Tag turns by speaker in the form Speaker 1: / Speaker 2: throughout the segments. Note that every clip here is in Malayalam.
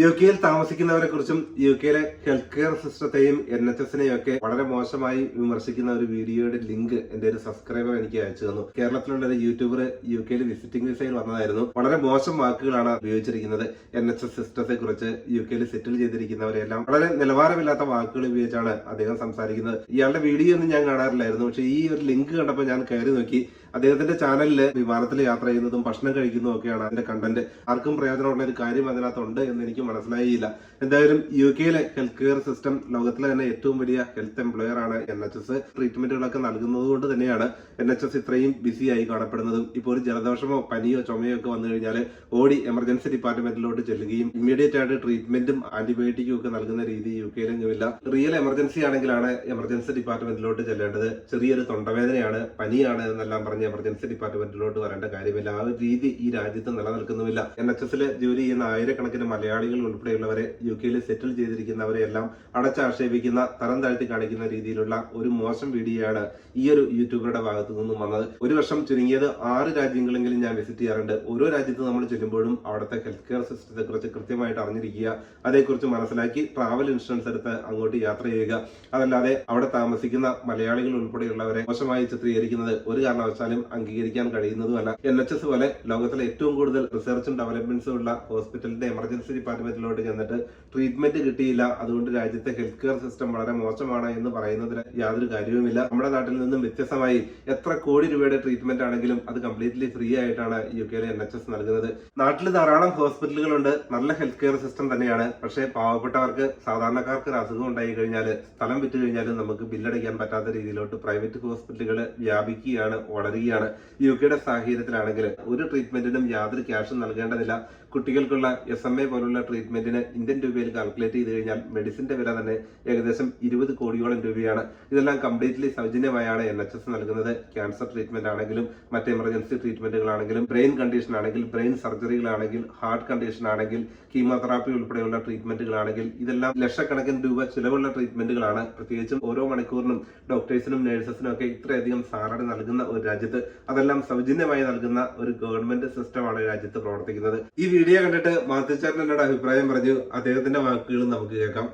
Speaker 1: UK താമസിക്കുന്നവരെ കുറിച്ചും UK ഹെൽത്ത് കെയർ സിസ്റ്റത്തെയും NHSനെയും ഒക്കെ വളരെ മോശമായി വിമർശിക്കുന്ന ഒരു വീഡിയോയുടെ ലിങ്ക് എന്റെ ഒരു സബ്സ്ക്രൈബർ എനിക്ക് അയച്ചു തന്നു. കേരളത്തിലുള്ള ഒരു യൂട്യൂബർ UK വിസിറ്റിംഗ് വിസയിൽ വന്നതായിരുന്നു. വളരെ മോശം വാക്കുകളാണ് ഉപയോഗിച്ചിരിക്കുന്നത്. NHS സിസ്റ്റത്തെ കുറിച്ച് UK സെറ്റിൽ ചെയ്തിരിക്കുന്നവരെല്ലാം വളരെ നിലവാരമില്ലാത്ത വാക്കുകൾ ഉപയോഗിച്ചാണ് അദ്ദേഹം സംസാരിക്കുന്നത്. ഇയാളുടെ വീഡിയോ ഒന്നും ഞാൻ കാണാറില്ലായിരുന്നു. പക്ഷെ ഈ ഒരു ലിങ്ക് കണ്ടപ്പോൾ ഞാൻ കയറി നോക്കി. അദ്ദേഹത്തിന്റെ ചാനലില് വിമാനത്തിൽ യാത്ര ചെയ്യുന്നതും ഭക്ഷണം കഴിക്കുന്നതും ഒക്കെയാണ് അതിന്റെ കണ്ടന്റ്. ആർക്കും പ്രയോജനമുള്ള ഒരു കാര്യം അതിനകത്തുണ്ട് എന്ന് എനിക്ക് മനസ്സിലായില്ല. എന്തായാലും UK ഹെൽത്ത് കെയർ സിസ്റ്റം ലോകത്തിലെ തന്നെ ഏറ്റവും വലിയ ഹെൽത്ത് എംപ്ലോയർ ആണ് NHS. ട്രീറ്റ്മെന്റുകളൊക്കെ നൽകുന്നത് കൊണ്ട് തന്നെയാണ് NHS ഇത്രയും ബിസി ആയി കാണപ്പെടുന്നതും. ഇപ്പോൾ ഒരു ജലദോഷമോ പനിയോ ചുമയോ ഒക്കെ വന്നു കഴിഞ്ഞാൽ ഓടി എമർജൻസി ഡിപ്പാർട്ട്മെന്റിലോട്ട് ചെല്ലുകയും ഇമ്മീഡിയറ്റ് ആയിട്ട് ട്രീറ്റ്മെന്റും ആന്റിബയോട്ടിക്കും ഒക്കെ നൽകുന്ന രീതി UK-ലെങ്ങുമില്ല. റിയൽ എമർജൻസി ആണെങ്കിലാണ് എമർജൻസി ഡിപ്പാർട്ട്മെന്റിലോട്ട് ചെല്ലേണ്ടത്. ചെറിയൊരു തൊണ്ടവേദനയാണ്, പനിയാണ് എന്നെല്ലാം പറഞ്ഞ് എമർജൻസി ഡിപ്പാർട്ട്മെന്റിലോട്ട് വരേണ്ട കാര്യമില്ല. ആ ഒരു രീതി ഈ രാജ്യത്ത് നിലനിൽക്കുന്നുമില്ല. NHS ജോലി ചെയ്യുന്ന ആയിരക്കണക്കിന് മലയാളികൾ ഉൾപ്പെടെയുള്ളവരെ UK സെറ്റിൽ ചെയ്തിരിക്കുന്നവരെ എല്ലാം അടച്ചാക്ഷേപിക്കുന്ന, തരം താഴ്ത്തി കാണിക്കുന്ന രീതിയിലുള്ള ഒരു മോശം വീഡിയോയാണ് ഈ ഒരു യൂട്യൂബറുടെ ഭാഗത്തു നിന്നും വന്നത്. ഒരു വർഷം ചുരുങ്ങിയത് 6 രാജ്യങ്ങളെങ്കിലും ഞാൻ വിസിറ്റ് ചെയ്യാറുണ്ട്. ഓരോ രാജ്യത്ത് നമ്മൾ ചെല്ലുമ്പോഴും അവിടുത്തെ ഹെൽത്ത് കെയർ സിസ്റ്റത്തെ കുറിച്ച് കൃത്യമായിട്ട് അറിഞ്ഞിരിക്കുക, അതേക്കുറിച്ച് മനസ്സിലാക്കി ട്രാവൽ ഇൻഷുറൻസ് എടുത്ത് അങ്ങോട്ട് യാത്ര ചെയ്യുക. അതല്ലാതെ അവിടെ താമസിക്കുന്ന മലയാളികൾ ഉൾപ്പെടെയുള്ളവരെ മോശമായി ചിത്രീകരിക്കുന്നത് ഒരു കാരണവശാലും അംഗീകരിക്കാൻ കഴിയുന്നതുമല്ല. NHS പോലെ ലോകത്തിലെ ഏറ്റവും കൂടുതൽ റിസർച്ചും ഡെവലപ്മെന്റ്സും ഉള്ള ഹോസ്പിറ്റലിന്റെ എമർജൻസി ഡിപ്പാർട്ട്മെന്റിലോട്ട് ചെന്നിട്ട് ട്രീറ്റ്മെന്റ് കിട്ടിയില്ല, അതുകൊണ്ട് രാജ്യത്തെ ഹെൽത്ത് കെയർ സിസ്റ്റം വളരെ മോശമാണ് എന്ന് പറയുന്നതിൽ യാതൊരു കാര്യവുമില്ല. നമ്മുടെ നാട്ടിൽ നിന്നും വ്യത്യസ്തമായി എത്ര കോടി രൂപയുടെ ട്രീറ്റ്മെന്റ് ആണെങ്കിലും അത് കംപ്ലീറ്റ്ലി ഫ്രീ ആയിട്ടാണ് UK NHS നൽകുന്നത്. നാട്ടിൽ ധാരാളം ഹോസ്പിറ്റലുകളുണ്ട്, നല്ല ഹെൽത്ത് കെയർ സിസ്റ്റം തന്നെയാണ്. പക്ഷേ പാവപ്പെട്ടവർക്ക്, സാധാരണക്കാർക്ക് ഒരു അസുഖം ഉണ്ടായി കഴിഞ്ഞാൽ, സ്ഥലം വിറ്റ് കഴിഞ്ഞാലും നമുക്ക് ബില്ലടയ്ക്കാൻ പറ്റാത്ത രീതിയിലോട്ട് പ്രൈവറ്റ് ഹോസ്പിറ്റലുകൾ വ്യാപിക്കുകയാണ്, വളരുകയാണ്. UK സാഹചര്യത്തിലാണെങ്കിൽ ഒരു ട്രീറ്റ്മെന്റിനും യാതൊരു ക്യാഷും നൽകേണ്ടതില്ല. കുട്ടികൾക്കുള്ള SMA പോലുള്ള ട്രീറ്റ്മെന്റിന് ഇന്ത്യൻ രൂപയിൽ കാൽക്കുലേറ്റ് ചെയ്ത് കഴിഞ്ഞാൽ മെഡിസിന്റെ വില തന്നെ ഏകദേശം 20 കോടിയോളം രൂപയാണ്. ഇതെല്ലാം കംപ്ലീറ്റ്ലി സൗജന്യമായാണ് NHS നൽകുന്നത്. ക്യാൻസർ ട്രീറ്റ്മെന്റ് ആണെങ്കിലും മറ്റ് എമർജൻസി ട്രീറ്റ്മെന്റുകളാണെങ്കിലും ബ്രെയിൻ കണ്ടീഷൻ ആണെങ്കിൽ, ബ്രെയിൻ സർജറികളാണെങ്കിൽ, ഹാർട്ട് കണ്ടീഷൻ ആണെങ്കിൽ, കീമോതെറാപ്പി ഉൾപ്പെടെയുള്ള ട്രീറ്റ്മെന്റുകളാണെങ്കിൽ ഇതെല്ലാം ലക്ഷക്കണക്കിന് രൂപ ചിലവുള്ള ട്രീറ്റ്മെന്റുകളാണ്. പ്രത്യേകിച്ചും ഓരോ മണിക്കൂറിനും ഡോക്ടേഴ്സിനും നഴ്സസിനും ഒക്കെ ഇത്രയധികം സാലറി നൽകുന്ന ഒരു രാജ്യത്ത് അതെല്ലാം സൗജന്യമായി നൽകുന്ന ഒരു ഗവൺമെന്റ് സിസ്റ്റമാണ് രാജ്യത്ത് പ്രവർത്തിക്കുന്നത്. ഈ വീഡിയോ കണ്ടിട്ട് മാത്യച്ചേട്ടൻ എന്നോട് അഭിപ്രായം പറഞ്ഞു. അദ്ദേഹത്തിന്റെ വാക്കുകൾ നമുക്ക് കേൾക്കാം.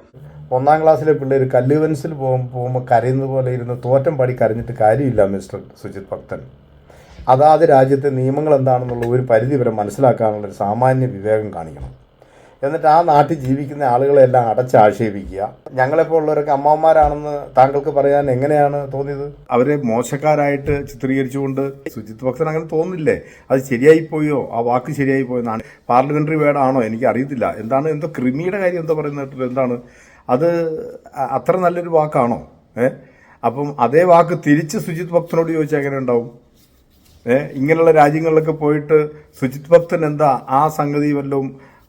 Speaker 2: 1ാം ക്ലാസ്സിലെ പിള്ളേർ കല്ല് പെൻസിൽ പോകുമ്പോൾ കരയുന്നത് പോലെ ഇരുന്ന് തോറ്റം പാടി കരഞ്ഞിട്ട് കാര്യമില്ല മിസ്റ്റർ സുജിത് ഭക്തൻ. അതാത് രാജ്യത്തെ നിയമങ്ങൾ എന്താണെന്നുള്ള ഒരു പരിധി വരെ മനസ്സിലാക്കാനുള്ള ഒരു സാമാന്യ വിവേകം കാണിക്കണം. എന്നിട്ട് ആ നാട്ടിൽ ജീവിക്കുന്ന ആളുകളെല്ലാം അടച്ചാക്ഷേപിക്കുക. ഞങ്ങളെപ്പോലുള്ളവരൊക്കെ അമ്മമാരാണെന്ന് താങ്കൾക്ക് പറയാൻ എങ്ങനെയാണ് തോന്നിയത്? അവരെ മോശക്കാരായിട്ട് ചിത്രീകരിച്ചുകൊണ്ട് സുജിത് ഭക്തൻ അങ്ങനെ തോന്നില്ലേ? അത് ശരിയായിപ്പോയോ? ആ വാക്ക് ശരിയായിപ്പോയെന്നാണ്. പാർലമെന്ററി വേർഡാണോ? എനിക്ക് അറിയത്തില്ല. എന്താണ്, എന്തോ ക്രിമിയുടെ കാര്യം എന്തോ പറയുന്നത്, എന്താണ് അത്? അത്ര നല്ലൊരു വാക്കാണോ? അപ്പം അതേ വാക്ക് തിരിച്ച് സുജിത് ഭക്തനോട് ചോദിച്ചാൽ എങ്ങനെ ഉണ്ടാവും? ഇങ്ങനെയുള്ള രാജ്യങ്ങളിലൊക്കെ പോയിട്ട് സുജിത് ഭക്തൻ എന്താ ആ സംഗതി വല്ലതും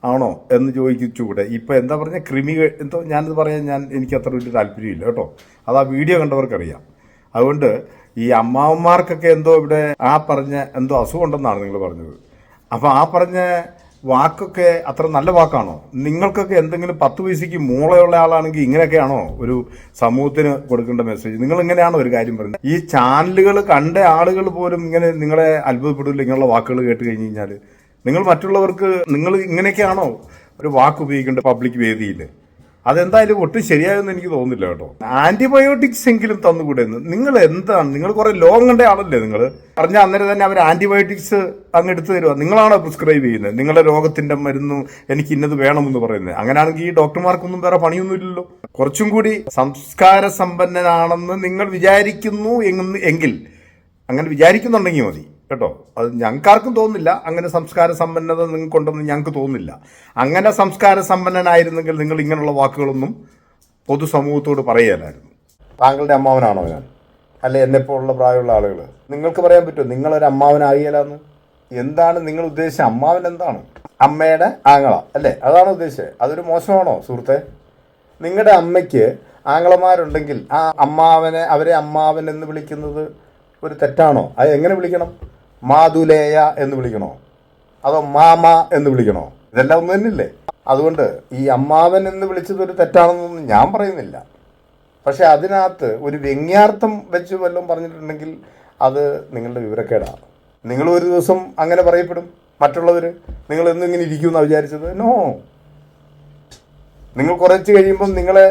Speaker 2: ആണോ എന്ന് ചോദിച്ചുകൂടെ? ഇപ്പം എന്താ പറഞ്ഞ ക്രിമികൾ എന്തോ, ഞാനിത് പറയാൻ എനിക്ക് അത്ര വലിയ താല്പര്യമില്ല കേട്ടോ. അത് ആ വീഡിയോ കണ്ടവർക്കറിയാം. അതുകൊണ്ട് ഈ അമ്മാവന്മാർക്കൊക്കെ എന്തോ ഇവിടെ ആ പറഞ്ഞ എന്തോ അസുഖം ഉണ്ടെന്നാണ് നിങ്ങൾ പറഞ്ഞത്. അപ്പം ആ പറഞ്ഞ വാക്കൊക്കെ അത്ര നല്ല വാക്കാണോ? നിങ്ങൾക്കൊക്കെ എന്തെങ്കിലും 10 പൈസയ്ക്ക് മൂളയുള്ള ആളാണെങ്കിൽ ഇങ്ങനെയൊക്കെയാണോ ഒരു സമൂഹത്തിന് കൊടുക്കേണ്ട മെസ്സേജ്? നിങ്ങൾ ഇങ്ങനെയാണോ ഒരു കാര്യം പറയുന്നത്? ഈ ചാനലുകൾ കണ്ട ആളുകൾ പോലും ഇങ്ങനെ നിങ്ങളെ അത്ഭുതപ്പെടില്ല ഇങ്ങനെയുള്ള വാക്കുകൾ കേട്ട് കഴിഞ്ഞ് കഴിഞ്ഞാൽ. നിങ്ങൾ മറ്റുള്ളവർക്ക് നിങ്ങൾ ഇങ്ങനെയൊക്കെയാണോ ഒരു വാക്ക് ഉപയോഗിക്കേണ്ടത് പബ്ലിക് വേദിയിൽ? അതെന്തായാലും ഒട്ടും ശരിയായെന്ന് എനിക്ക് തോന്നുന്നില്ല കേട്ടോ. ആന്റിബയോട്ടിക്സ് എങ്കിലും തന്നുകൂടെ? നിങ്ങൾ എന്താണ്, നിങ്ങൾ കുറെ ലോകം കണ്ട ആളല്ലേ? നിങ്ങൾ പറഞ്ഞ അന്നേരം തന്നെ അവർ ആന്റിബയോട്ടിക്സ് അങ്ങ് എടുത്തു തരുക. നിങ്ങളാണോ പ്രിസ്ക്രൈബ് ചെയ്യുന്നത്? നിങ്ങളുടെ രോഗത്തിന്റെ മരുന്നും എനിക്ക് ഇന്നത് വേണമെന്ന് പറയുന്നത്? അങ്ങനെയാണെങ്കിൽ ഈ ഡോക്ടർമാർക്കൊന്നും വേറെ പണിയൊന്നുമില്ലല്ലോ. കുറച്ചും കൂടി സംസ്കാര സമ്പന്നനാണെന്ന് നിങ്ങൾ വിചാരിക്കുന്നു എങ്കിൽ, അങ്ങനെ വിചാരിക്കുന്നുണ്ടെങ്കിൽ മതി കേട്ടോ. അത് ഞങ്ങൾക്കാർക്കും തോന്നുന്നില്ല അങ്ങനെ സംസ്കാര സമ്പന്നത നിങ്ങൾക്കുണ്ടെന്ന് ഞങ്ങൾക്ക് തോന്നുന്നില്ല. അങ്ങനെ സംസ്കാര സമ്പന്നനായിരുന്നെങ്കിൽ നിങ്ങൾ ഇങ്ങനെയുള്ള വാക്കുകളൊന്നും പൊതുസമൂഹത്തോട് പറയുകയില്ലായിരുന്നു. താങ്കളുടെ അമ്മാവനാണോ ഞാൻ? അല്ലെ എന്നെപ്പോലുള്ള പ്രായമുള്ള ആളുകൾ? നിങ്ങൾക്ക് പറയാൻ പറ്റുമോ നിങ്ങളൊരു അമ്മാവനാകിയല്ലാന്ന്? എന്താണ് നിങ്ങൾ ഉദ്ദേശിച്ച അമ്മാവൻ? എന്താണ്? അമ്മയുടെ ആങ്ങള അല്ലേ? അതാണ് ഉദ്ദേശിച്ചത്. അതൊരു മോശമാണോ സുഹൃത്തെ? നിങ്ങളുടെ അമ്മയ്ക്ക് ആങ്ങളമാരുണ്ടെങ്കിൽ ആ അവരെ അമ്മാവൻ എന്ന് വിളിക്കുന്നത് ഒരു തെറ്റാണോ? അത് എങ്ങനെ വിളിക്കണം? മാതുലേയ എന്ന് വിളിക്കണോ? അതോ മാമ എന്ന് വിളിക്കണോ? ഇതെല്ലാം ഒന്ന് തന്നെയല്ലേ? അതുകൊണ്ട് ഈ അമ്മാവൻ എന്ന് വിളിച്ചത് ഒരു തെറ്റാണെന്നൊന്നും ഞാൻ പറയുന്നില്ല. പക്ഷെ അതിനകത്ത് ഒരു വ്യംഗ്യാർത്ഥം വെച്ച് വല്ലതും പറഞ്ഞിട്ടുണ്ടെങ്കിൽ അത് നിങ്ങളുടെ വിവരക്കേടാണ്. നിങ്ങൾ ഒരു ദിവസം അങ്ങനെ പറയപ്പെടും. മറ്റുള്ളവർ നിങ്ങൾ എന്നും ഇങ്ങനെ ഇരിക്കുമെന്നാണ് വിചാരിച്ചത്? നോ, നിങ്ങൾ കുറച്ച് കഴിയുമ്പം നിങ്ങളെ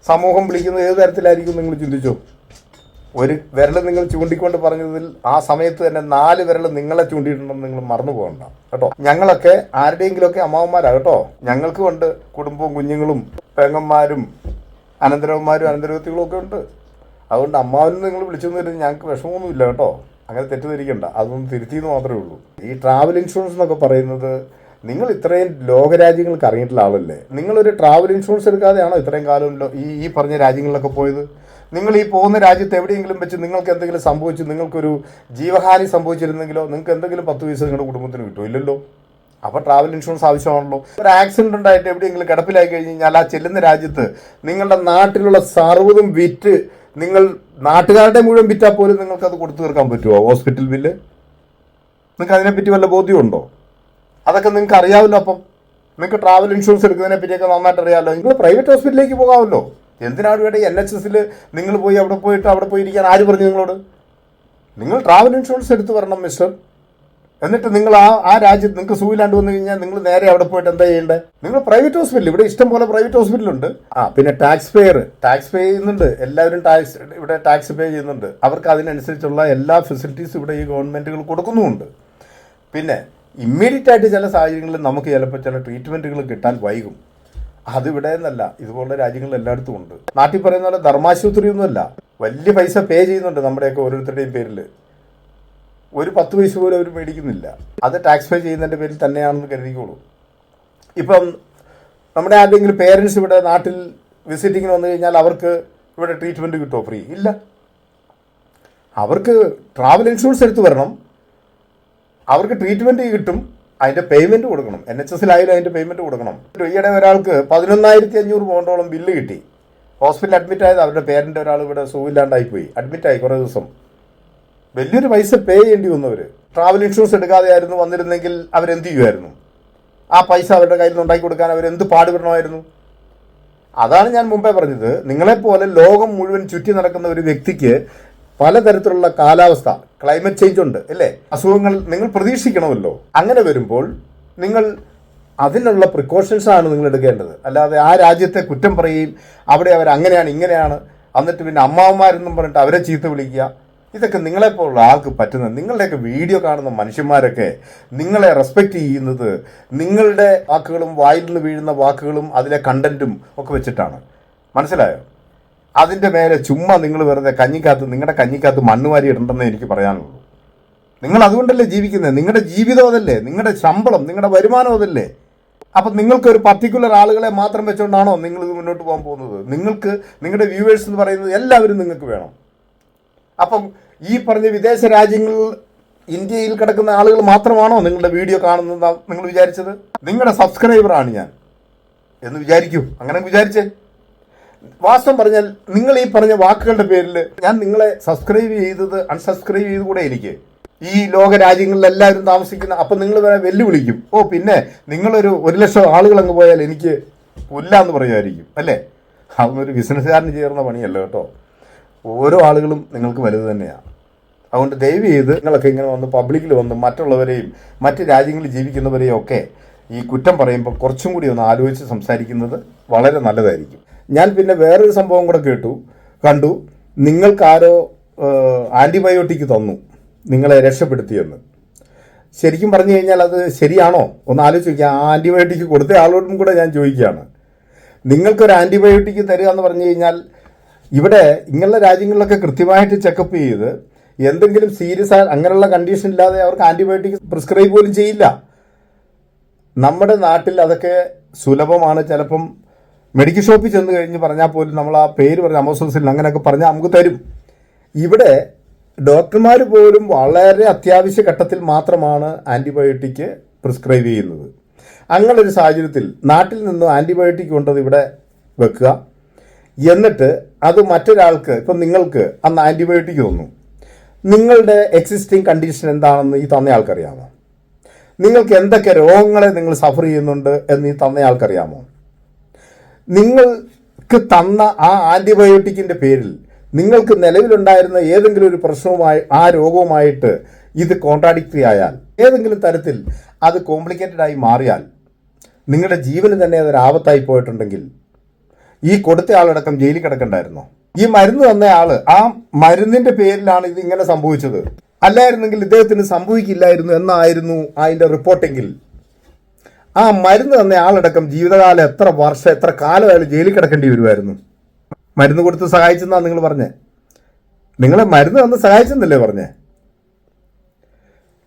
Speaker 2: സമൂഹം വിളിക്കുന്നത് ഏത് തരത്തിലായിരിക്കും നിങ്ങൾ ചിന്തിച്ചോ. ഒരു വിരൽ നിങ്ങൾ ചൂണ്ടിക്കൊണ്ട് പറഞ്ഞതിൽ ആ സമയത്ത് തന്നെ 4 വിരൽ നിങ്ങളെ ചൂണ്ടിയിട്ടുണ്ടെന്ന് നിങ്ങൾ മറന്നു പോകണ്ട കേട്ടോ. ഞങ്ങളൊക്കെ ആരുടെയെങ്കിലുമൊക്കെ അമ്മാവന്മാരാ കേട്ടോ. ഞങ്ങൾക്കും ഉണ്ട് കുടുംബവും കുഞ്ഞുങ്ങളും പെങ്ങന്മാരും അനന്തരവന്മാരും അനന്തരവത്തികളും ഒക്കെ ഉണ്ട്. അതുകൊണ്ട് അമ്മാവനും നിങ്ങൾ വിളിച്ചെന്ന് വരുന്നത് ഞങ്ങൾക്ക് വിഷമമൊന്നുമില്ല കേട്ടോ. അങ്ങനെ തെറ്റിദ്ധരിക്കണ്ട, അതൊന്നും തിരുത്തിയെന്ന് മാത്രമേ ഉള്ളൂ. ഈ ട്രാവൽ ഇൻഷുറൻസ് എന്നൊക്കെ പറയുന്നത്, നിങ്ങൾ ഇത്രയും ലോകരാജ്യങ്ങൾക്ക് അറിഞ്ഞിട്ടുള്ള ആളല്ലേ. നിങ്ങളൊരു ട്രാവൽ ഇൻഷുറൻസ് എടുക്കാതെയാണോ ഇത്രയും കാലം ഈ പറഞ്ഞ രാജ്യങ്ങളിലൊക്കെ പോയത്? നിങ്ങൾ ഈ പോകുന്ന രാജ്യത്ത് എവിടെയെങ്കിലും വെച്ച് നിങ്ങൾക്ക് എന്തെങ്കിലും സംഭവിച്ചു, നിങ്ങൾക്കൊരു ജീവഹാനി സംഭവിച്ചിരുന്നെങ്കിലോ നിങ്ങൾക്ക് എന്തെങ്കിലും 10 പൈസ നിങ്ങളുടെ കുടുംബത്തിന് കിട്ടുമോ? ഇല്ലല്ലോ. അപ്പോൾ ട്രാവൽ ഇൻഷുറൻസ് ആവശ്യമാണല്ലോ. ഒരു ആക്സിഡന്റ് ഉണ്ടായിട്ട് എവിടെയെങ്കിലും കിടപ്പിലായി കഴിഞ്ഞ് കഴിഞ്ഞാൽ ആ ചെല്ലുന്ന രാജ്യത്ത് നിങ്ങളുടെ നാട്ടിലുള്ള സർവ്വതും വിറ്റ് നിങ്ങൾ നാട്ടുകാരുടെ മുഴുവൻ വിറ്റാൽ പോലും നിങ്ങൾക്കത് കൊടുത്തു തീർക്കാൻ പറ്റുമോ? ഹോസ്പിറ്റൽ ബില്ല് നിങ്ങൾക്ക് അതിനെപ്പറ്റി വല്ല ബോധ്യമുണ്ടോ? അതൊക്കെ നിങ്ങൾക്ക് അറിയാമല്ലോ. അപ്പം നിങ്ങൾക്ക് ട്രാവൽ ഇൻഷുറൻസ് എടുക്കുന്നതിനെ പറ്റിയൊക്കെ നന്നായിട്ട് അറിയാമല്ലോ. നിങ്ങൾ പ്രൈവറ്റ് ഹോസ്പിറ്റലിലേക്ക് പോകാമല്ലോ. എന്തിനാണ് ഇവിടെ NHS നിങ്ങൾ പോയി അവിടെ പോയിരിക്കാൻ ആര് പറഞ്ഞു നിങ്ങളോട്? നിങ്ങൾ ട്രാവൽ ഇൻഷുറൻസ് എടുത്ത് വരണം മിസ്റ്റർ. എന്നിട്ട് നിങ്ങൾ ആ രാജ്യത്ത് നിങ്ങൾക്ക് സുഖമില്ലാണ്ട് വന്നു കഴിഞ്ഞാൽ നിങ്ങൾ നേരെ അവിടെ പോയിട്ട് എന്താ ചെയ്യേണ്ടത്? നിങ്ങൾ പ്രൈവറ്റ് ഹോസ്പിറ്റൽ, ഇവിടെ ഇഷ്ടം പോലെ പ്രൈവറ്റ് ഹോസ്പിറ്റലുണ്ട്. പിന്നെ ടാക്സ് പേ ചെയ്യുന്നുണ്ട്. എല്ലാവരും ഇവിടെ ടാക്സ് പേ ചെയ്യുന്നുണ്ട്. അവർക്ക് അതിനനുസരിച്ചുള്ള എല്ലാ ഫെസിലിറ്റീസും ഇവിടെ ഈ ഗവൺമെൻറ്റുകൾ കൊടുക്കുന്നുമുണ്ട്. പിന്നെ ഇമ്മീഡിയറ്റ് ആയിട്ട് ചില സാഹചര്യങ്ങളിൽ നമുക്ക് ചിലപ്പോൾ ചില ട്രീറ്റ്മെൻറ്റുകൾ കിട്ടാൻ വൈകും. അതിവിടെ നിന്നല്ല, ഇതുപോലുള്ള രാജ്യങ്ങളിൽ എല്ലായിടത്തും ഉണ്ട്. നാട്ടിൽ പറയുന്ന പോലെ ധർമാശുപത്രിയൊന്നുമല്ല, വലിയ പൈസ പേ ചെയ്യുന്നുണ്ട് നമ്മുടെയൊക്കെ ഓരോരുത്തരുടെയും പേരിൽ. ഒരു 10 പൈസ പോലും അവർ മേടിക്കുന്നില്ല. അത് ടാക്സ് പേ ചെയ്യുന്നതിൻ്റെ പേരിൽ തന്നെയാണെന്ന് കരുതിക്കോളൂ. ഇപ്പം നമ്മുടെ ആരുടെയെങ്കിലും പേരൻസ് ഇവിടെ നാട്ടിൽ വിസിറ്റിങ്ങിന് വന്നു കഴിഞ്ഞാൽ അവർക്ക് ഇവിടെ ട്രീറ്റ്മെൻറ്റ് കിട്ടുമോ? ഫ്രീ ഇല്ല. അവർക്ക് ട്രാവൽ ഇൻഷുറൻസ് എടുത്ത് വരണം, അവർക്ക് ട്രീറ്റ്മെൻറ്റ് കിട്ടും, അതിൻ്റെ പേയ്മെൻറ്റ് കൊടുക്കണം. NHS-ലായാലും അതിൻ്റെ പേയ്മെൻറ്റ് കൊടുക്കണം. ഈയിടെ ഒരാൾക്ക് 11,500 പൗണ്ടോളം ബില്ല് കിട്ടി. ഹോസ്പിറ്റലിൽ അഡ്മിറ്റ് ആയത് അവരുടെ പേരൻ്റ് ഒരാൾ ഇവിടെ സുഖമില്ലാണ്ടായിപ്പോയി, അഡ്മിറ്റായി കുറേ ദിവസം. വലിയൊരു പൈസ പേ ചെയ്യേണ്ടി വന്നവർ. ട്രാവൽ ഇൻഷുറൻസ് എടുക്കാതെ ആയിരുന്നു വന്നിരുന്നെങ്കിൽ അവരെന്ത് ചെയ്യുമായിരുന്നു? ആ പൈസ അവരുടെ കയ്യിൽ നിന്ന് ഉണ്ടാക്കി കൊടുക്കാൻ അവരെന്ത് പാടുപെടണമായിരുന്നു? അതാണ് ഞാൻ മുമ്പേ പറഞ്ഞത്. നിങ്ങളെപ്പോലെ ലോകം മുഴുവൻ ചുറ്റി നടക്കുന്ന ഒരു വ്യക്തിക്ക് പലതരത്തിലുള്ള കാലാവസ്ഥ, ക്ലൈമറ്റ് ചേഞ്ച് ഉണ്ട് അല്ലേ? അസുഖങ്ങൾ നിങ്ങൾ പ്രതീക്ഷിക്കണമല്ലോ. അങ്ങനെ വരുമ്പോൾ നിങ്ങൾ അതിനുള്ള പ്രിക്കോഷൻസാണ് നിങ്ങൾ എടുക്കേണ്ടത്. അല്ലാതെ ആ രാജ്യത്തെ കുറ്റം പറയുകയും അവിടെ അവരങ്ങനെയാണ് ഇങ്ങനെയാണ് എന്നിട്ട് പിന്നെ അമ്മാവന്മാരെന്നും പറഞ്ഞിട്ട് അവരെ ചീത്ത വിളിക്കുക, ഇതൊക്കെ നിങ്ങളെപ്പോലുള്ള ആൾക്ക് പറ്റുന്നത്. നിങ്ങളുടെയൊക്കെ വീഡിയോ കാണുന്ന മനുഷ്യന്മാരൊക്കെ നിങ്ങളെ റെസ്പെക്റ്റ് ചെയ്യുന്നത് നിങ്ങളുടെ വാക്കുകളും വായിൽ നിന്ന് വീഴുന്ന വാക്കുകളും അതിലെ കണ്ടന്റും ഒക്കെ വെച്ചിട്ടാണ്. മനസ്സിലായോ? അതിൻ്റെ മേലെ ചുമ്മാ നിങ്ങൾ വെറുതെ നിങ്ങളുടെ കഞ്ഞിക്കകത്ത് മണ്ണ് വാരി ഇടണ്ടെന്നേ എനിക്ക് പറയാനുള്ളൂ. നിങ്ങൾ അതുകൊണ്ടല്ലേ ജീവിക്കുന്നത്. നിങ്ങളുടെ ജീവിതം അതല്ലേ, നിങ്ങളുടെ ശമ്പളം, നിങ്ങളുടെ വരുമാനം അതല്ലേ. അപ്പം നിങ്ങൾക്കൊരു പർട്ടിക്കുലർ ആളുകളെ മാത്രം വെച്ചുകൊണ്ടാണോ നിങ്ങൾ ഇത് മുന്നോട്ട് പോകാൻ പോകുന്നത്? നിങ്ങൾക്ക് നിങ്ങളുടെ വ്യൂവേഴ്സ് എന്ന് പറയുന്നത് എല്ലാവരും നിങ്ങൾക്ക് വേണം. അപ്പം ഈ പറഞ്ഞ വിദേശ രാജ്യങ്ങളിൽ ഇന്ത്യയിൽ കിടക്കുന്ന ആളുകൾ മാത്രമാണോ നിങ്ങളുടെ വീഡിയോ കാണുന്നത് നിങ്ങൾ വിചാരിച്ചത്? നിങ്ങളുടെ സബ്സ്ക്രൈബറാണ് ഞാൻ എന്ന് വിചാരിക്കൂ. അങ്ങനെ വിചാരിച്ചേ. വാസ്തവം പറഞ്ഞാൽ നിങ്ങൾ ഈ പറഞ്ഞ വാക്കുകളുടെ പേരിൽ ഞാൻ നിങ്ങളെ സബ്സ്ക്രൈബ് ചെയ്തത് അൺസബ്സ്ക്രൈബ് ചെയ്ത് കൂടെ എനിക്ക് ഈ ലോക രാജ്യങ്ങളിൽ എല്ലാവരും താമസിക്കുന്ന. അപ്പം നിങ്ങൾ വേറെ വെല്ലുവിളിക്കും, ഓ പിന്നെ നിങ്ങളൊരു 1,00,000 ആളുകൾ അങ്ങ് പോയാൽ എനിക്ക് പുല്ലാന്ന് പറയുമായിരിക്കും അല്ലേ? അതൊന്നൊരു ബിസിനസ്സുകാരന് ചേർന്ന പണിയല്ല കേട്ടോ. ഓരോ ആളുകളും നിങ്ങൾക്ക് വലുത് തന്നെയാണ്. അതുകൊണ്ട് ദയവ് ചെയ്ത് നിങ്ങളൊക്കെ ഇങ്ങനെ വന്ന് പബ്ലിക്കിൽ വന്ന് മറ്റുള്ളവരെയും മറ്റ് രാജ്യങ്ങളിൽ ജീവിക്കുന്നവരെയും ഒക്കെ ഈ കുറ്റം പറയുമ്പോൾ കുറച്ചും കൂടി ഒന്ന് ആലോചിച്ച് സംസാരിക്കുന്നത് വളരെ നല്ലതായിരിക്കും. ഞാൻ പിന്നെ വേറൊരു സംഭവം കൂടെ കണ്ടു. നിങ്ങൾക്കാരോ ആൻറ്റിബയോട്ടിക് തന്നു നിങ്ങളെ രക്ഷപ്പെടുത്തിയെന്ന്. ശരിക്കും പറഞ്ഞു കഴിഞ്ഞാൽ അത് ശരിയാണോ? ഒന്ന് ആലോചിച്ച് നോക്കിയാൽ. ആ ആൻറ്റിബയോട്ടിക് കൊടുത്ത ആളോടും കൂടെ ഞാൻ ചോദിക്കുകയാണ്. നിങ്ങൾക്കൊരു ആൻറ്റിബയോട്ടിക് തരിക എന്ന് പറഞ്ഞു കഴിഞ്ഞാൽ ഇവിടെ ഇങ്ങനെയുള്ള രാജ്യങ്ങളിലൊക്കെ കൃത്യമായിട്ട് ചെക്കപ്പ് ചെയ്ത് എന്തെങ്കിലും സീരിയസ് ആയ അങ്ങനെയുള്ള കണ്ടീഷൻ ഇല്ലാതെ അവർക്ക് ആൻറ്റിബയോട്ടിക് പ്രിസ്ക്രൈബ് പോലും ചെയ്യില്ല. നമ്മുടെ നാട്ടിൽ അതൊക്കെ സുലഭമാണ്. ചിലപ്പം മെഡിക്കൽ ഷോപ്പിൽ ചെന്ന് കഴിഞ്ഞ് പറഞ്ഞാൽ പോലും നമ്മൾ ആ പേര് പറഞ്ഞ അമോസോസിൽ അങ്ങനെയൊക്കെ പറഞ്ഞാൽ നമുക്ക് തരും. ഇവിടെ ഡോക്ടർമാർ പോലും വളരെ അത്യാവശ്യ ഘട്ടത്തിൽ മാത്രമാണ് ആൻറ്റിബയോട്ടിക് പ്രിസ്ക്രൈബ് ചെയ്യുന്നത്. അങ്ങനൊരു സാഹചര്യത്തിൽ നാട്ടിൽ നിന്ന് ആൻറ്റിബയോട്ടിക് കൊണ്ടത് ഇവിടെ വെക്കുക, എന്നിട്ട് അത് മറ്റൊരാൾക്ക്, ഇപ്പം നിങ്ങൾക്ക് അന്ന് ആൻറ്റിബയോട്ടിക് തന്നു, നിങ്ങളുടെ എക്സിസ്റ്റിംഗ് കണ്ടീഷൻ എന്താണെന്ന് ഈ തന്നയാൾക്കറിയാമോ? നിങ്ങൾക്ക് എന്തൊക്കെ രോഗങ്ങളെ നിങ്ങൾ സഫർ ചെയ്യുന്നുണ്ട് എന്ന് ഈ തന്നയാൾക്കറിയാമോ? നിങ്ങൾക്ക് തന്ന ആ ആൻറ്റിബയോട്ടിക്കിൻ്റെ പേരിൽ നിങ്ങൾക്ക് നിലവിലുണ്ടായിരുന്ന ഏതെങ്കിലും ഒരു പ്രശ്നവുമായി ആ രോഗവുമായിട്ട് ഇത് കോൺട്രാഡിക്ടറി ആയാൽ, ഏതെങ്കിലും തരത്തിൽ അത് കോംപ്ലിക്കേറ്റഡ് ആയി മാറിയാൽ, നിങ്ങളുടെ ജീവന് തന്നെ അതൊരു ആപത്തായി പോയിട്ടുണ്ടെങ്കിൽ ഈ കൊടുത്ത ആളടക്കം ജയിലിൽ കിടക്കണ്ടായിരുന്നോ? ഈ മരുന്ന് തന്ന ആള് ആ മരുന്നിന്റെ പേരിലാണ് ഇത് ഇങ്ങനെ സംഭവിച്ചത്. അല്ലായിരുന്നെങ്കിൽ ഇദ്ദേഹത്തിന് സംഭവിക്കില്ലായിരുന്നു എന്നായിരുന്നു അതിന്റെ റിപ്പോർട്ടെങ്കിൽ ആ മരുന്ന് തന്ന ആളടക്കം ജീവിതകാലം എത്ര വർഷം എത്ര കാലമായാലും ജയിലിൽ കിടക്കേണ്ടി വരുമായിരുന്നു. മരുന്ന് കൊടുത്ത് സഹായിച്ചെന്നാണ് നിങ്ങൾ പറഞ്ഞേ. നിങ്ങളെ മരുന്ന് തന്ന് സഹായിച്ചെന്നല്ലേ പറഞ്ഞേ?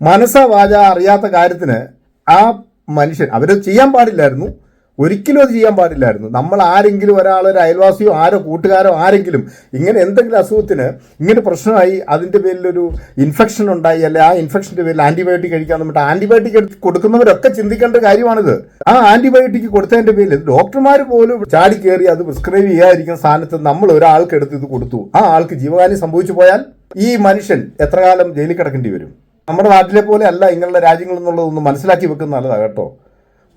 Speaker 2: മനസ്സാ വാച അറിയാത്ത കാര്യത്തിന് ആ മനുഷ്യൻ അവരത് ചെയ്യാൻ പാടില്ലായിരുന്നു, ഒരിക്കലും അത് ചെയ്യാൻ പാടില്ലായിരുന്നു. നമ്മൾ ആരെങ്കിലും ഒരാൾ, ഒരു അയൽവാസിയോ ആരോ കൂട്ടുകാരോ ആരെങ്കിലും ഇങ്ങനെ എന്തെങ്കിലും അസുഖത്തിന് ഇങ്ങനെ പ്രശ്നമായി അതിൻ്റെ പേരിലൊരു ഇൻഫെക്ഷൻ ഉണ്ടായി, അല്ലെ ആ ഇൻഫെക്ഷൻ്റെ പേരിൽ ആൻറ്റിബയോട്ടിക് കഴിക്കാൻ എന്നിട്ട് ആൻറ്റിബയോട്ടിക് കൊടുക്കുന്നവരൊക്കെ ചിന്തിക്കേണ്ട കാര്യമാണിത്. ആ ആൻറ്റിബയോട്ടിക് കൊടുത്തതിൻ്റെ പേരിൽ ഡോക്ടർമാർ പോലും ചാടി കയറി അത് പ്രിസ്ക്രൈബ് ചെയ്യാതിരിക്കുന്ന സ്ഥാനത്ത് നമ്മൾ ഒരാൾക്ക് എടുത്ത് ഇത് കൊടുത്തു, ആ ആൾക്ക് ജീവഹാനി സംഭവിച്ചു പോയാൽ ഈ മനുഷ്യൻ എത്ര കാലം ജയിലിൽ കിടക്കേണ്ടി വരും? നമ്മുടെ നാട്ടിലെ പോലെ അല്ല ഇങ്ങനെയുള്ള രാജ്യങ്ങളിൽ നിന്നുള്ളതൊന്നും മനസ്സിലാക്കി വെക്കുന്നത് നല്ലതാണ് കേട്ടോ.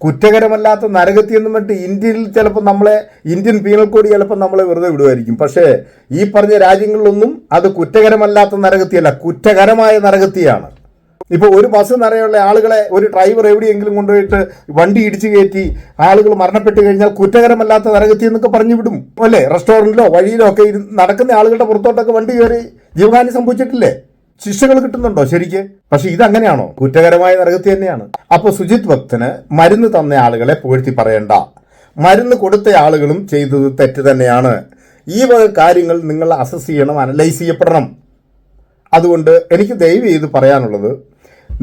Speaker 2: കുറ്റകരമല്ലാത്ത നരകത്തി എന്ന് പറഞ്ഞിട്ട് ഇന്ത്യയിൽ ചിലപ്പോൾ നമ്മളെ ഇന്ത്യൻ പീനൽ കോഡ് ചിലപ്പോൾ നമ്മളെ വെറുതെ വിടുമായിരിക്കും. പക്ഷേ ഈ പറഞ്ഞ രാജ്യങ്ങളിലൊന്നും അത് കുറ്റകരമല്ലാത്ത നരകത്തിയല്ല, കുറ്റകരമായ നരകത്തിയാണ്. ഇപ്പോൾ ഒരു ബസ് നിറയുള്ള ആളുകളെ ഒരു ഡ്രൈവർ എവിടെയെങ്കിലും കൊണ്ടുപോയിട്ട് വണ്ടി ഇടിച്ചു കയറ്റി ആളുകൾ മരണപ്പെട്ട് കഴിഞ്ഞാൽ കുറ്റകരമല്ലാത്ത നരകത്തി എന്നൊക്കെ പറഞ്ഞു വിടും അല്ലേ? റെസ്റ്റോറൻറ്റിലോ വഴിയിലോ ഒക്കെ നടക്കുന്ന ആളുകളുടെ പുറത്തോട്ടൊക്കെ വണ്ടി കയറി ജീവഹാനി സംഭവിച്ചിട്ടില്ലേ? ശിക്ഷകൾ കിട്ടുന്നുണ്ടോ ശരിക്ക്? പക്ഷെ ഇതങ്ങനെയാണോ? കുറ്റകരമായ നരകത്തി തന്നെയാണ്. അപ്പൊ സുജിത് ഭക്തന് മരുന്ന് തന്ന ആളുകളെ പുകഴ്ത്തി പറയണ്ട, മരുന്ന് കൊടുത്ത ആളുകളും ചെയ്തത് തെറ്റ് തന്നെയാണ്. ഈ വക കാര്യങ്ങൾ നിങ്ങൾ അസസ് ചെയ്യണം, അനലൈസ് ചെയ്യപ്പെടണം. അതുകൊണ്ട് എനിക്ക് ദയവ് ചെയ്ത് പറയാനുള്ളത്,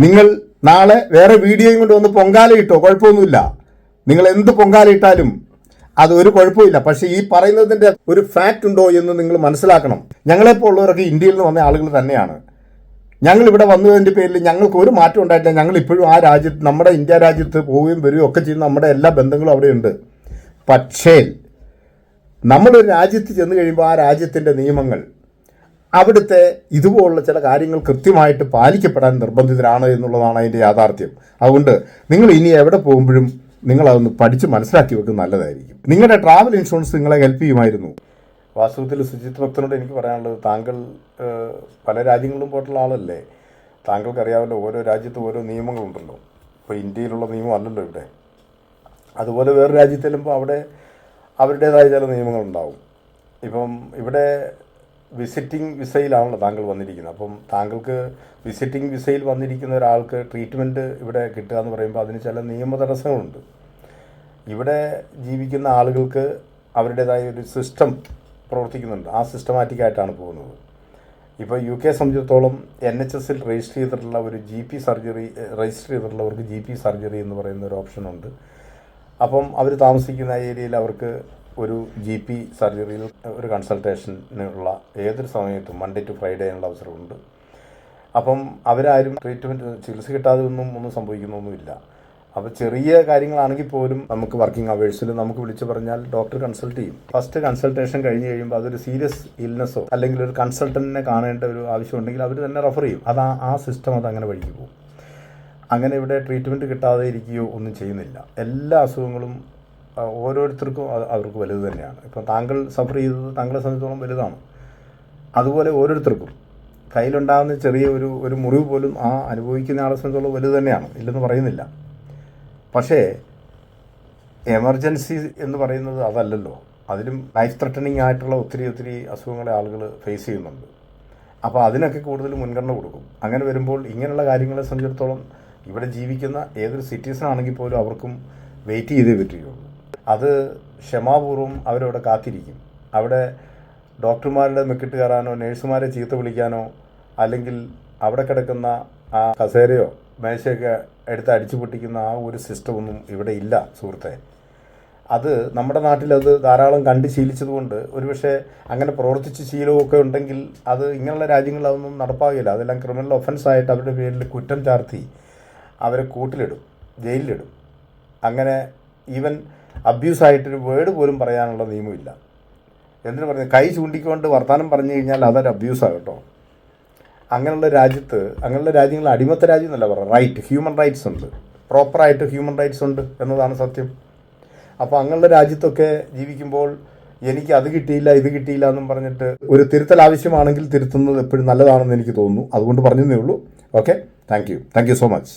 Speaker 2: നിങ്ങൾ നാളെ വേറെ വീഡിയോയും കൊണ്ട് വന്ന് പൊങ്കാലയിട്ടോ, കുഴപ്പമൊന്നുമില്ല. നിങ്ങൾ എന്ത് പൊങ്കാലയിട്ടാലും അത് ഒരു കുഴപ്പമില്ല. പക്ഷെ ഈ പറയുന്നതിന്റെ ഒരു ഫാക്റ്റ് ഉണ്ടോ എന്ന് നിങ്ങൾ മനസ്സിലാക്കണം. ഞങ്ങളെപ്പോലുള്ളവരൊക്കെ ഇന്ത്യയിൽ നിന്ന് വന്ന ആളുകൾ തന്നെയാണ്. ഞങ്ങൾ ഇവിടെ വന്നതിൻ്റെ പേരിൽ ഞങ്ങൾക്ക് ഒരു മാറ്റം ഉണ്ടായിട്ടില്ല. ഞങ്ങൾ ഇപ്പോഴും ആ രാജ്യത്ത്, നമ്മുടെ ഇന്ത്യ രാജ്യത്ത് പോവുകയും വരികയും ഒക്കെ ചെയ്യുന്ന നമ്മുടെ എല്ലാ ബന്ധങ്ങളും അവിടെയുണ്ട്. പക്ഷേ നമ്മളൊരു രാജ്യത്ത് ചെന്ന് കഴിയുമ്പോൾ ആ രാജ്യത്തിൻ്റെ നിയമങ്ങൾ, അവിടുത്തെ ഇതുപോലുള്ള ചില കാര്യങ്ങൾ കൃത്യമായിട്ട് പാലിക്കപ്പെടാൻ നിർബന്ധിതരാണ് എന്നുള്ളതാണ് അതിൻ്റെ യാഥാർത്ഥ്യം. അതുകൊണ്ട് നിങ്ങൾ ഇനി എവിടെ പോകുമ്പോഴും നിങ്ങളതൊന്ന് പഠിച്ച് മനസ്സിലാക്കി വെക്കുന്നത് നല്ലതായിരിക്കും. നിങ്ങളുടെ ട്രാവൽ ഇൻഷുറൻസ് നിങ്ങളെ ഹെൽപ്പ് ചെയ്യുമായിരുന്നു. വാസ്തവത്തിൽ സുജിത് ഭക്തനോട് എനിക്ക് പറയാനുള്ളത്, താങ്കൾ പല രാജ്യങ്ങളിലും പോയിട്ടുള്ള ആളല്ലേ, താങ്കൾക്കറിയാമല്ലോ ഓരോ രാജ്യത്ത് ഓരോ നിയമങ്ങളുണ്ടല്ലോ. ഇപ്പോൾ ഇന്ത്യയിലുള്ള നിയമം അല്ലല്ലോ ഇവിടെ. അതുപോലെ വേറെ രാജ്യത്ത് ചെല്ലുമ്പോൾ അവിടെ അവരുടേതായ ചില നിയമങ്ങളുണ്ടാവും. ഇപ്പം ഇവിടെ വിസിറ്റിംഗ് വിസയിലാണല്ലോ താങ്കൾ വന്നിരിക്കുന്നത്. അപ്പം താങ്കൾക്ക് വിസിറ്റിംഗ് വിസയിൽ വന്നിരിക്കുന്ന ഒരാൾക്ക് ട്രീറ്റ്മെൻറ്റ് ഇവിടെ കിട്ടുക എന്ന് പറയുമ്പോൾ അതിന് ചില നിയമ തടസ്സങ്ങളുണ്ട്. ഇവിടെ ജീവിക്കുന്ന ആളുകൾക്ക് അവരുടേതായ ഒരു സിസ്റ്റം പ്രവർത്തിക്കുന്നുണ്ട്. ആ സിസ്റ്റമാറ്റിക്കായിട്ടാണ് പോകുന്നത്. ഇപ്പോൾ UK സംബന്ധിച്ചിടത്തോളം NHS രജിസ്റ്റർ ചെയ്തിട്ടുള്ള ഒരു GP സർജറി, രജിസ്റ്റർ ചെയ്തിട്ടുള്ളവർക്ക് GP സർജറി എന്ന് പറയുന്ന ഒരു ഓപ്ഷനുണ്ട്. അപ്പം അവർ താമസിക്കുന്ന ഏരിയയിൽ അവർക്ക് ഒരു GP സർജറിയിൽ ഒരു കൺസൾട്ടേഷനുള്ള ഏതൊരു സമയത്തും മൺഡേ ടു ഫ്രൈഡേ ഉള്ള അവസരമുണ്ട്. അപ്പം അവരാരും ട്രീറ്റ്മെൻറ്റ് ചികിത്സ കിട്ടാതെ ഒന്നും സംഭവിക്കുന്നൊന്നുമില്ല. അപ്പോൾ ചെറിയ കാര്യങ്ങളാണെങ്കിൽ പോലും നമുക്ക് വർക്കിംഗ് അവേഴ്സിൽ നമുക്ക് വിളിച്ചു പറഞ്ഞാൽ ഡോക്ടർ കൺസൾട്ട് ചെയ്യും. ഫസ്റ്റ് കൺസൾട്ടേഷൻ കഴിഞ്ഞ് കഴിയുമ്പോൾ അതൊരു സീരിയസ് ഇൽനെസ്സോ അല്ലെങ്കിൽ ഒരു കൺസൾട്ടൻറ്റിനെ കാണേണ്ട ഒരു ആവശ്യമുണ്ടെങ്കിൽ അവർ തന്നെ റെഫർ ചെയ്യും. ആ സിസ്റ്റം അതങ്ങനെ വഴിക്ക് പോകും. അങ്ങനെ ഇവിടെ ട്രീറ്റ്മെൻറ്റ് കിട്ടാതെ ഇരിക്കുകയോ ഒന്നും ചെയ്യുന്നില്ല. എല്ലാ അസുഖങ്ങളും ഓരോരുത്തർക്കും അവർക്ക് വലുത് തന്നെയാണ്. ഇപ്പം താങ്കൾ സഫർ ചെയ്തത് താങ്കളെ സംബന്ധിച്ചോളം വലുതാണ്. അതുപോലെ ഓരോരുത്തർക്കും കയ്യിലുണ്ടാകുന്ന ചെറിയ ഒരു മുറിവ് പോലും ആ അനുഭവിക്കുന്ന ആളെ സംബന്ധിച്ചോളം വലുത് തന്നെയാണ്, ഇല്ലെന്ന് പറയുന്നില്ല. പക്ഷേ എമർജൻസി എന്ന് പറയുന്നത് അതല്ലല്ലോ. അതിലും ലൈഫ് ത്രെട്ടനിങ് ആയിട്ടുള്ള ഒത്തിരി അസുഖങ്ങളെ ആളുകൾ ഫേസ് ചെയ്യുന്നുണ്ട്. അപ്പോൾ അതിനൊക്കെ കൂടുതൽ മുൻഗണന കൊടുക്കും. അങ്ങനെ വരുമ്പോൾ ഇങ്ങനെയുള്ള കാര്യങ്ങളെ സംബന്ധിച്ചിടത്തോളം ഇവിടെ ജീവിക്കുന്ന ഏതൊരു സിറ്റിസണാണെങ്കിൽ പോലും അവർക്കും വെയിറ്റ് ചെയ്തേ പറ്റുകയുള്ളൂ. അത് ക്ഷമാപൂർവ്വം അവരവിടെ കാത്തിരിക്കും. അവിടെ ഡോക്ടർമാരുടെ മെക്കിട്ട് കയറാനോ നേഴ്സുമാരെ ചീത്ത വിളിക്കാനോ അല്ലെങ്കിൽ അവിടെ കിടക്കുന്ന ആ കസേരയോ മേശയൊക്കെ എടുത്ത് അടിച്ചു പൊട്ടിക്കുന്ന ആ ഒരു സിസ്റ്റമൊന്നും ഇവിടെ ഇല്ല സുഹൃത്തെ. അത് നമ്മുടെ നാട്ടിലത് ധാരാളം കണ്ട് ശീലിച്ചതുകൊണ്ട് ഒരുപക്ഷെ അങ്ങനെ പ്രവർത്തിച്ച് ശീലമൊക്കെ ഉണ്ടെങ്കിൽ അത് ഇങ്ങനെയുള്ള രാജ്യങ്ങളിൽ അതൊന്നും നടപ്പാകില്ല. അതെല്ലാം ക്രിമിനൽ ഒഫൻസായിട്ട് അവരുടെ പേരിൽ കുറ്റം ചാർത്തി അവരെ കൂട്ടിലിടും, ജയിലിലിടും. അങ്ങനെ ഈവൻ അബ്യൂസായിട്ടൊരു വേർഡ് പോലും പറയാനുള്ള നിയമമില്ല. എന്തിനു പറഞ്ഞു, കൈ ചൂണ്ടിക്കൊണ്ട് വർത്തമാനം പറഞ്ഞു കഴിഞ്ഞാൽ അതൊരു അബ്യൂസാണ് കേട്ടോ. അങ്ങനെയുള്ള രാജ്യങ്ങൾ അടിമത്ത രാജ്യം എന്നല്ല പറയുക, റൈറ്റ്, ഹ്യൂമൻ റൈറ്റ്സ് ഉണ്ട്, പ്രോപ്പറായിട്ട് ഹ്യൂമൻ റൈറ്റ്സ് ഉണ്ട് എന്നതാണ് സത്യം. അപ്പോൾ അങ്ങനെയുള്ള രാജ്യത്തൊക്കെ ജീവിക്കുമ്പോൾ എനിക്ക് അത് കിട്ടിയില്ല ഇത് കിട്ടിയില്ല എന്നും പറഞ്ഞിട്ട് ഒരു തിരുത്തൽ ആവശ്യമാണെങ്കിൽ തിരുത്തുന്നത് എപ്പോഴും നല്ലതാണെന്ന് എനിക്ക് തോന്നുന്നു. അതുകൊണ്ട് പറഞ്ഞതേ ഉള്ളൂ. Okay, thank you so much.